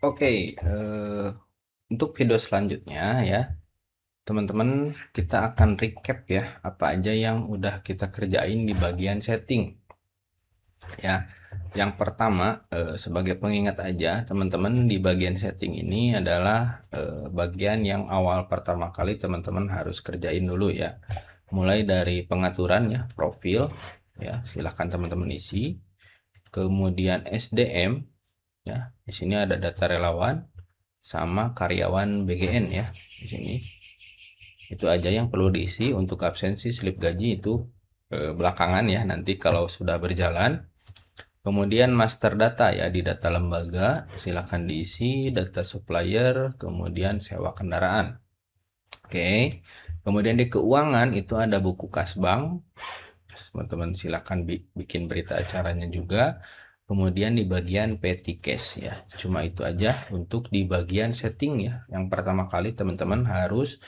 Oke, untuk video selanjutnya ya, teman-teman kita akan recap ya, apa aja yang udah kita kerjain di bagian setting ya. Yang pertama, sebagai pengingat aja, teman-teman di bagian setting ini adalah bagian yang awal pertama kali teman-teman harus kerjain dulu ya. Mulai dari pengaturan ya, profil ya, silahkan teman-teman isi. Kemudian SDM ya, di sini ada data relawan sama karyawan BGN ya di sini. Itu aja yang perlu diisi. Untuk absensi slip gaji itu belakangan ya, nanti kalau sudah berjalan. Kemudian master data ya, di data lembaga silakan diisi data supplier, kemudian sewa kendaraan. Oke. Kemudian di keuangan itu ada buku kas bank. Teman-teman silakan bikin berita acaranya juga. Kemudian di bagian petty cash ya, cuma itu aja untuk di bagian setting ya. Yang pertama kali teman-teman harus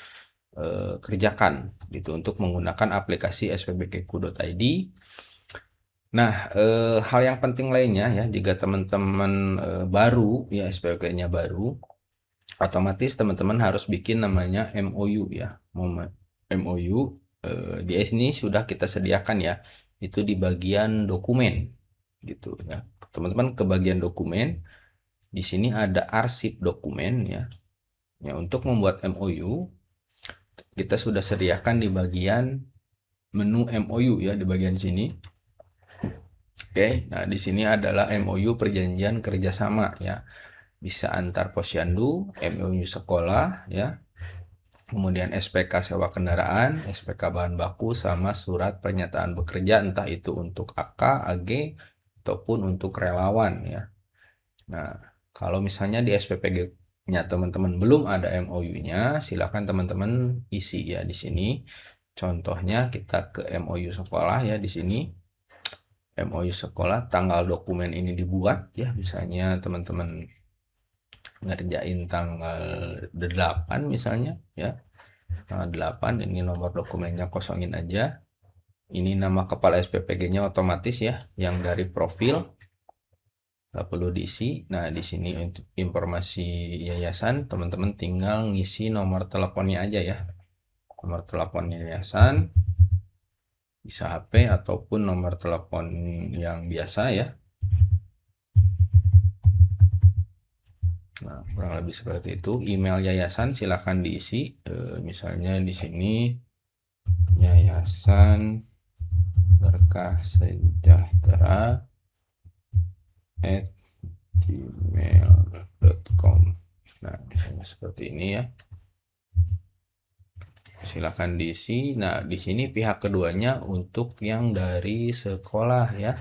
kerjakan gitu untuk menggunakan aplikasi spbkku.id. Nah, hal yang penting lainnya ya, jika teman-teman baru ya, SPWK-nya baru, otomatis teman-teman harus bikin namanya MOU ya. MOU di sini sudah kita sediakan ya, itu di bagian dokumen gitu ya. Teman-teman ke bagian dokumen, di sini ada arsip dokumen ya. Ya, untuk membuat MOU kita sudah sediakan di bagian menu MOU ya, di bagian sini. Oke, nah di sini adalah MOU perjanjian kerjasama ya, bisa antar posyandu, MOU sekolah ya, kemudian SPK sewa kendaraan, SPK bahan baku, sama surat pernyataan bekerja, entah itu untuk AK, AG, ataupun untuk relawan ya. Nah, kalau misalnya di SPPG-nya teman-teman belum ada MOU-nya, silakan teman-teman isi ya di sini. Contohnya kita ke MOU sekolah ya di sini. MOU sekolah, tanggal dokumen ini dibuat ya, misalnya teman-teman ngerjain tanggal 8 misalnya ya, tanggal 8, ini nomor dokumennya kosongin aja, ini nama kepala SPPG-nya otomatis ya, yang dari profil nggak perlu diisi. Nah di sini untuk informasi yayasan teman-teman tinggal ngisi nomor teleponnya aja ya, nomor telepon yayasan, bisa HP ataupun nomor telepon yang biasa ya. Nah, kurang lebih seperti itu. Email yayasan silahkan diisi. Misalnya di sini yayasan berkah sejahtera @gmail.com. Nah, misalnya seperti ini ya. Silahkan diisi. Nah, di sini pihak keduanya untuk yang dari sekolah ya.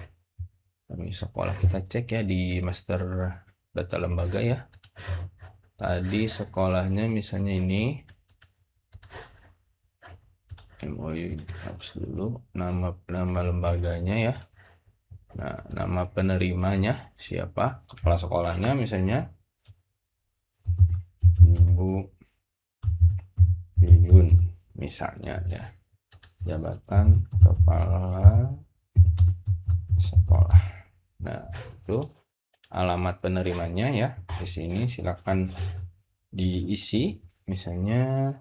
Dari sekolah kita cek ya di master data lembaga ya. Tadi sekolahnya misalnya ini, MOU hapus dulu, nama lembaganya ya. Nah, nama penerimanya siapa? Kepala sekolahnya misalnya Ibu Yuyun misalnya ya. Jabatan kepala sekolah. Nah, itu alamat penerimanya ya. Di sini silakan diisi, misalnya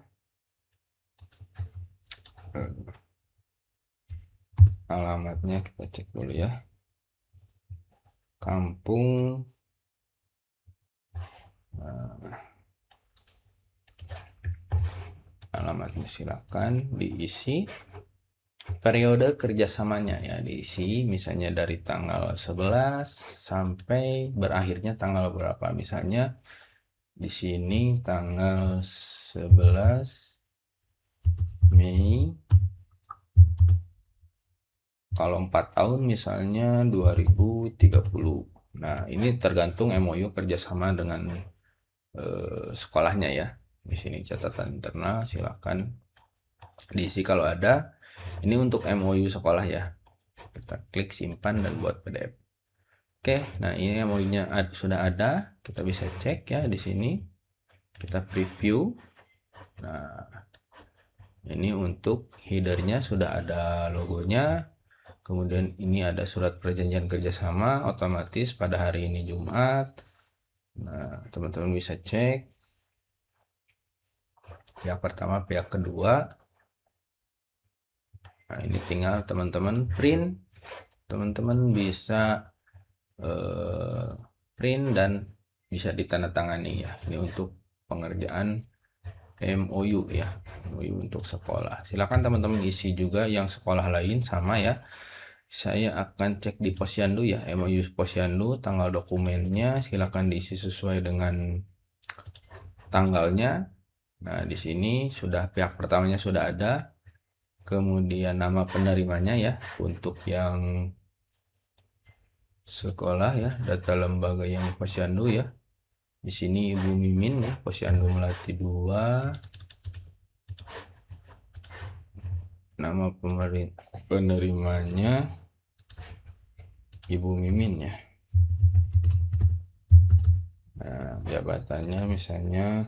alamatnya kita cek dulu ya. Kampung, alamatnya silakan diisi. Periode kerjasamanya ya diisi, misalnya dari tanggal 11 sampai berakhirnya tanggal berapa. Misalnya di sini tanggal 11 Mei, kalau 4 tahun misalnya 2030. Nah, ini tergantung MOU kerjasama dengan sekolahnya ya. Di sini catatan internal silakan diisi kalau ada. Ini untuk MOU sekolah ya. Kita klik simpan dan buat PDF. Oke, nah ini MOU-nya sudah ada. Kita bisa cek ya di sini. Kita preview. Nah, ini untuk headernya sudah ada logonya. Kemudian ini ada surat perjanjian kerjasama, otomatis pada hari ini Jumat Nah, teman-teman bisa cek pihak pertama, pihak kedua. Nah, ini tinggal teman-teman print. Teman-teman bisa print dan bisa ditandatangani ya. Ini untuk pengerjaan MOU ya, MOU untuk sekolah. Silakan teman-teman isi juga yang sekolah lain sama ya. Saya akan cek di Posyandu ya, MOU Posyandu, tanggal dokumennya silakan diisi sesuai dengan tanggalnya. Nah, di sini sudah pihak pertamanya sudah ada. Kemudian nama penerimanya ya, untuk yang sekolah ya, data lembaga yang Posyandu ya. Di sini Ibu Mimin ya, Posyandu Melati 2. Nama penerimanya Ibu Mimin ya. Nah, jabatannya misalnya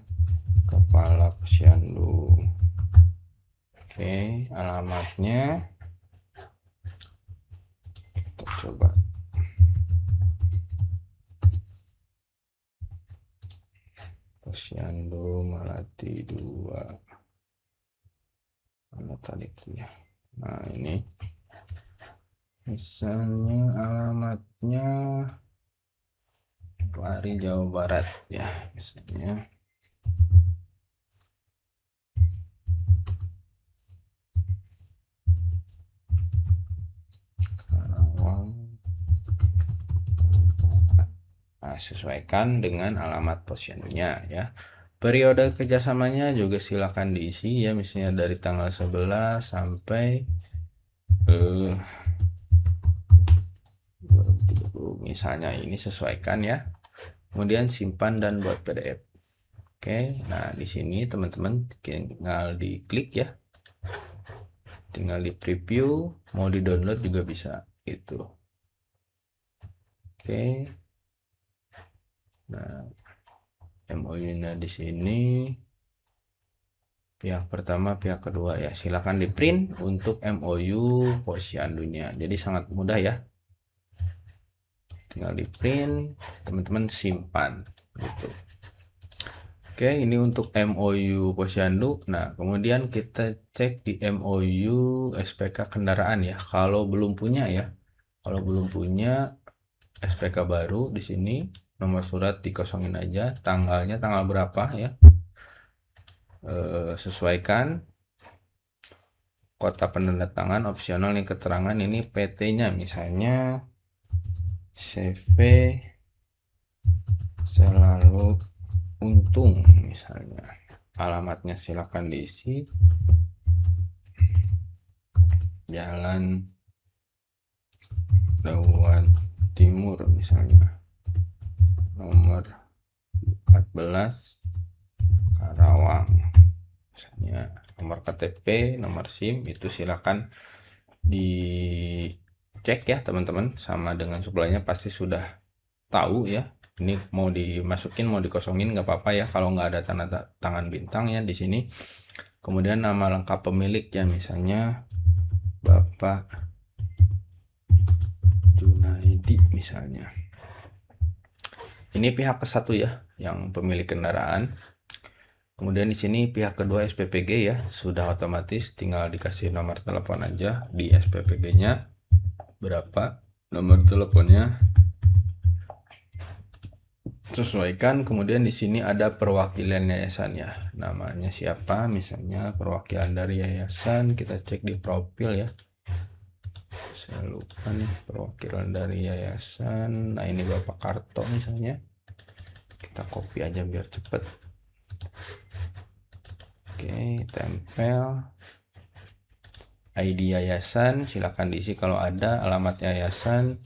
Kepala Posyandu. Oke, alamatnya kita coba. Posyandu Melati 2. Mana tadi ya? Nah, ini misalnya alamatnya Lari Jawa Barat ya, misalnya. Karawang. Nah, sesuaikan dengan alamat posyandunya ya. Periode kerjasamanya juga silakan diisi ya, misalnya dari tanggal 11 sampai 30 misalnya, ini sesuaikan ya. Kemudian simpan dan buat PDF. Oke, nah di sini teman-teman tinggal diklik ya. Tinggal di preview, mau di-download juga bisa gitu. Oke. Nah, MOU-nya di sini pihak pertama, pihak kedua ya. Silakan di print untuk MOU Posyandunya. Jadi sangat mudah ya. Tinggal di print, teman-teman simpan gitu. Oke, ini untuk MOU Posyandu. Nah, kemudian kita cek di MOU SPK kendaraan ya. Kalau belum punya ya. Kalau belum punya SPK baru, di sini nomor surat dikosongin aja, tanggalnya tanggal berapa ya. Sesuaikan kota penandatangan, opsional nih keterangan, ini PT-nya misalnya CV Selalu Untung misalnya. Alamatnya silakan diisi. Jalan Dawan Timur misalnya. Nomor 14 Karawang. Misalnya nomor KTP, nomor SIM itu silakan dicek ya teman-teman, sama dengan suplainya pasti sudah tahu ya. Ini mau dimasukin mau dikosongin nggak apa-apa ya kalau nggak ada tanda tangan bintang ya di sini. Kemudian nama lengkap pemilik ya, misalnya Bapak Junaidi misalnya. Ini pihak ke satu ya, yang pemilik kendaraan. Kemudian di sini pihak kedua SPPG ya, sudah otomatis tinggal dikasih nomor telepon aja di SPPG-nya. Berapa nomor teleponnya sesuaikan. Kemudian di sini ada perwakilan yayasan ya, namanya siapa, misalnya perwakilan dari yayasan, kita cek di profil ya. Saya lupa nih perwakilan dari yayasan. Nah, ini Bapak Karto misalnya, kita copy aja biar cepet. Oke, tempel ID yayasan, silakan diisi kalau ada. Alamat yayasan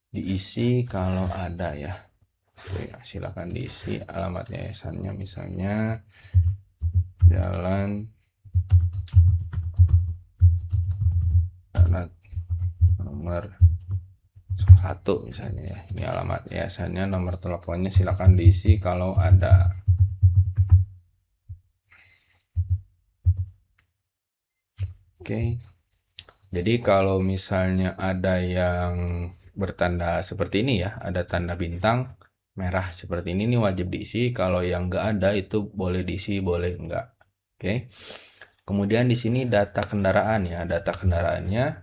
diisi kalau ada ya. Oke, silakan diisi alamat yayasannya, misalnya Jalan nomor 1 misalnya ya. Ini alamat yayasannya, nomor teleponnya silakan diisi kalau ada. Oke. Jadi kalau misalnya ada yang bertanda seperti ini ya, ada tanda bintang, merah seperti ini wajib diisi. Kalau yang nggak ada itu boleh diisi, boleh enggak. Oke. Kemudian di sini data kendaraan ya, data kendaraannya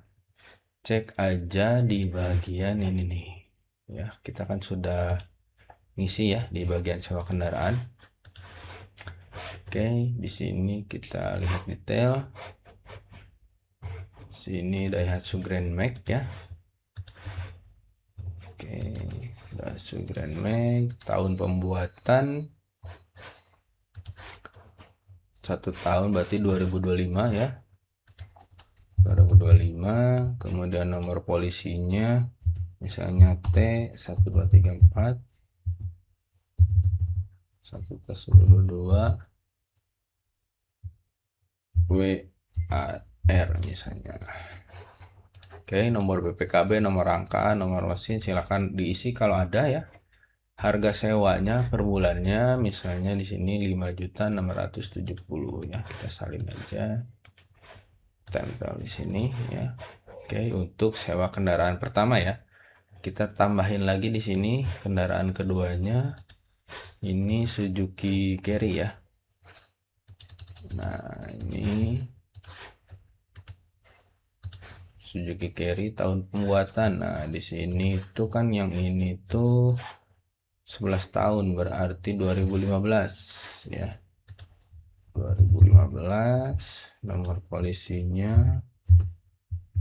cek aja di bagian ini nih. Ya, kita kan sudah ngisi ya di bagian sewa kendaraan. Oke, di sini kita lihat detail. Sini Daihatsu Grand Max ya. Oke, Daihatsu Grand Max, tahun pembuatan 1 tahun berarti 2025 ya. 2025, kemudian nomor polisinya misalnya T1234 1+22 WAR misalnya. Oke, nomor BPKB, nomor rangka, nomor mesin silakan diisi kalau ada ya. Harga sewanya per bulannya misalnya di sini 5.670 ya. Kita salin aja. Tempel di sini ya. Oke, untuk sewa kendaraan pertama ya. Kita tambahin lagi di sini kendaraan keduanya. Ini Suzuki Carry ya. Nah, ini Suzuki Carry tahun pembuatan. Nah, di sini tuh kan yang ini tuh 11 tahun berarti 2015 ya. 2015, nomor polisinya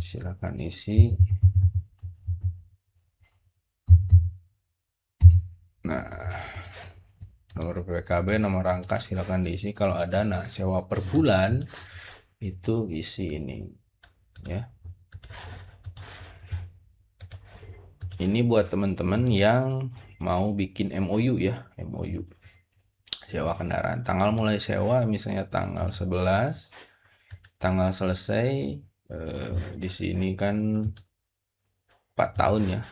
silakan isi. Nah, nomor PKB, nomor rangka silakan diisi kalau ada. Nah, sewa per bulan itu isi ini ya. Ini buat teman-teman yang mau bikin MOU ya, MOU sewa kendaraan. Tanggal mulai sewa misalnya tanggal 11, tanggal selesai di sini kan 4 tahun ya.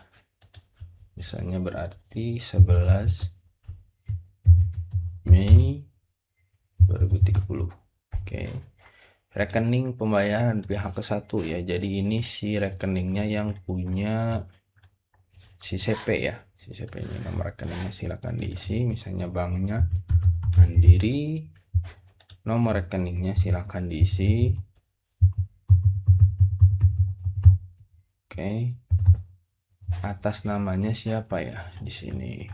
Misalnya berarti 11 Mei 2030. Oke. Rekening pembayaran pihak ke-1 ya. Jadi ini si rekeningnya yang punya si CP ya. Si CP ini nomor rekeningnya silakan diisi, misalnya banknya Mandiri. Nomor rekeningnya silakan diisi. Oke. Atas namanya siapa ya di sini?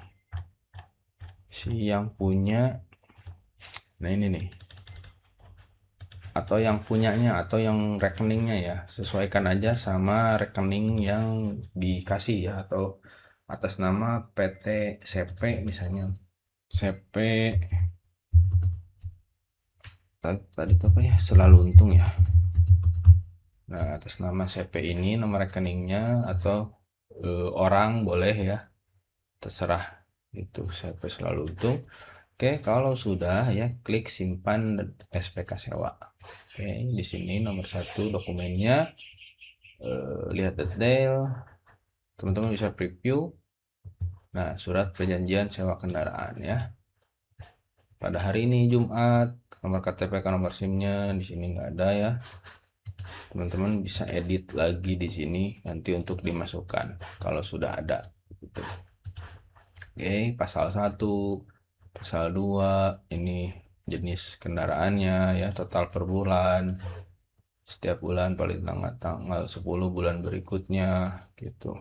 Si yang punya. Nah, ini nih. Atau yang punyanya atau yang rekeningnya ya. Sesuaikan aja sama rekening yang dikasih ya, atau atas nama PT CP misalnya. CP tadi itu apa ya? Selalu Untung ya. Nah, atas nama CP ini nomor rekeningnya atau orang boleh ya. Terserah itu CP Selalu Untung. Oke, kalau sudah ya klik simpan SPK sewa. Oke, di sini nomor 1 dokumennya, lihat detail, teman-teman bisa preview. Nah, surat perjanjian sewa kendaraan ya. Pada hari ini Jumat, nomor KTP ke nomor SIM-nya di sini nggak ada ya. Teman-teman bisa edit lagi di sini nanti untuk dimasukkan kalau sudah ada. Gitu. Oke, pasal 1, pasal 2 ini jenis kendaraannya ya, total per bulan. Setiap bulan paling tanggal 10 bulan berikutnya gitu.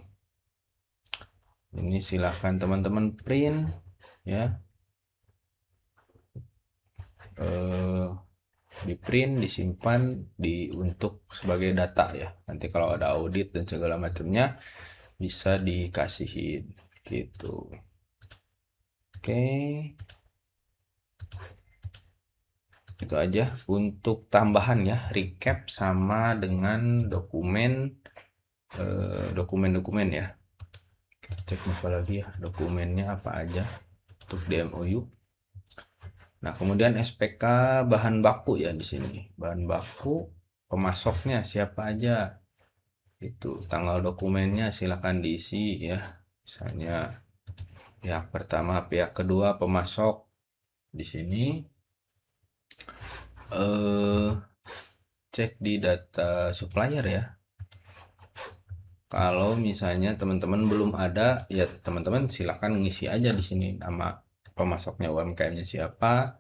Ini silahkan teman-teman print ya. Di print, disimpan untuk sebagai data ya. Nanti kalau ada audit dan segala macamnya bisa dikasihin gitu. Oke. Itu aja untuk tambahan ya, recap sama dengan dokumen ya. Kita cek apa lagi ya, dokumennya apa aja untuk DMOU. Nah, kemudian SPK bahan baku ya di sini. Bahan baku pemasoknya siapa aja. Itu tanggal dokumennya silakan diisi ya. Misalnya pihak pertama, pihak kedua, pemasok di sini. Cek di data supplier ya. Kalau misalnya teman-teman belum ada, ya teman-teman silakan ngisi aja di sini nama pemasoknya, UMKM-nya siapa,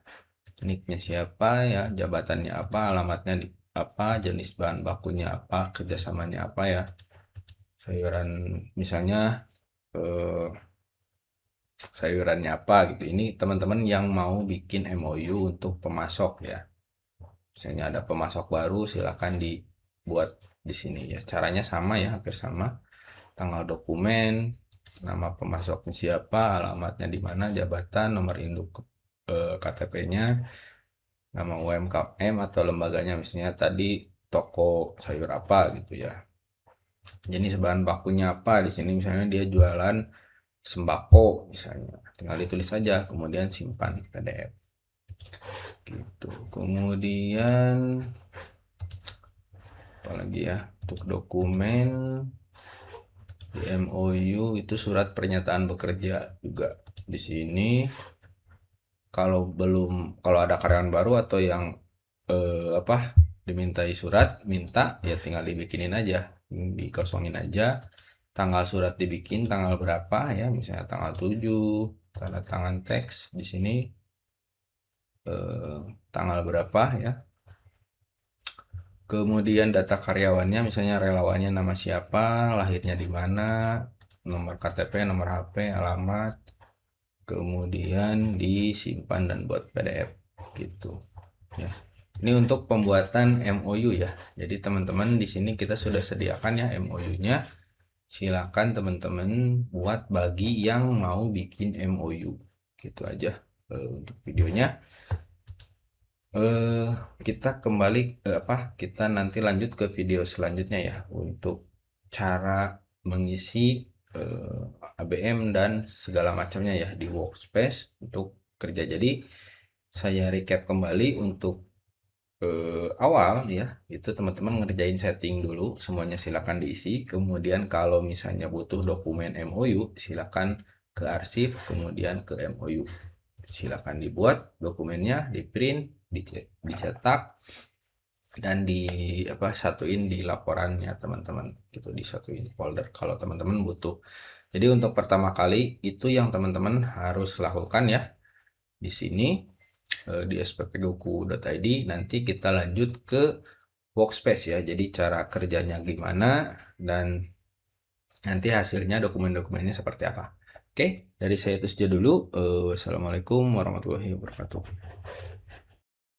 NIK-nya siapa ya, jabatannya apa, alamatnya di apa, jenis bahan bakunya apa, kerjasamanya apa ya. Sayuran misalnya eh, sayurannya apa gitu. Ini teman-teman yang mau bikin MOU untuk pemasok ya. Misalnya ada pemasok baru, silakan dibuat di sini ya. Caranya sama ya, hampir sama. Tanggal dokumen, nama pemasoknya siapa, alamatnya di mana, jabatan, nomor induk KTP-nya, nama UMKM atau lembaganya, misalnya tadi toko sayur apa gitu ya. Jadi bahan bakunya apa, di sini misalnya dia jualan sembako misalnya, tinggal ditulis saja kemudian simpan PDF gitu. Kemudian apalagi ya, untuk dokumen di MOU itu surat pernyataan bekerja juga di sini. Kalau ada karyawan baru atau yang dimintai surat, minta ya tinggal dibikinin aja, dikosongin aja. Tanggal surat dibikin tanggal berapa ya, misalnya tanggal 7, tanda tangan teks di sini tanggal berapa ya. Kemudian data karyawannya, misalnya relawannya nama siapa, lahirnya di mana, nomor KTP, nomor HP, alamat, kemudian disimpan dan buat PDF gitu ya. Ini untuk pembuatan MOU ya. Jadi teman-teman di sini kita sudah sediakan ya MOU-nya. Silakan teman-teman buat bagi yang mau bikin MOU. Gitu aja untuk videonya. Kita kembali kita nanti lanjut ke video selanjutnya ya untuk cara mengisi ABM dan segala macamnya ya di workspace untuk kerja. Jadi saya recap kembali untuk awal ya, itu teman-teman ngerjain setting dulu, semuanya silakan diisi. Kemudian kalau misalnya butuh dokumen MOU, silakan ke arsip, kemudian ke MOU. Silakan dibuat dokumennya, di print, dicetak, dan satuin di laporannya teman-teman gitu, disatuin folder kalau teman-teman butuh. Jadi untuk pertama kali itu yang teman-teman harus lakukan ya di sini di sppgoku.id. Nanti kita lanjut ke workspace ya, jadi cara kerjanya gimana dan nanti hasilnya dokumen-dokumennya seperti apa. Oke, dari saya itu saja dulu. Wassalamualaikum warahmatullahi wabarakatuh.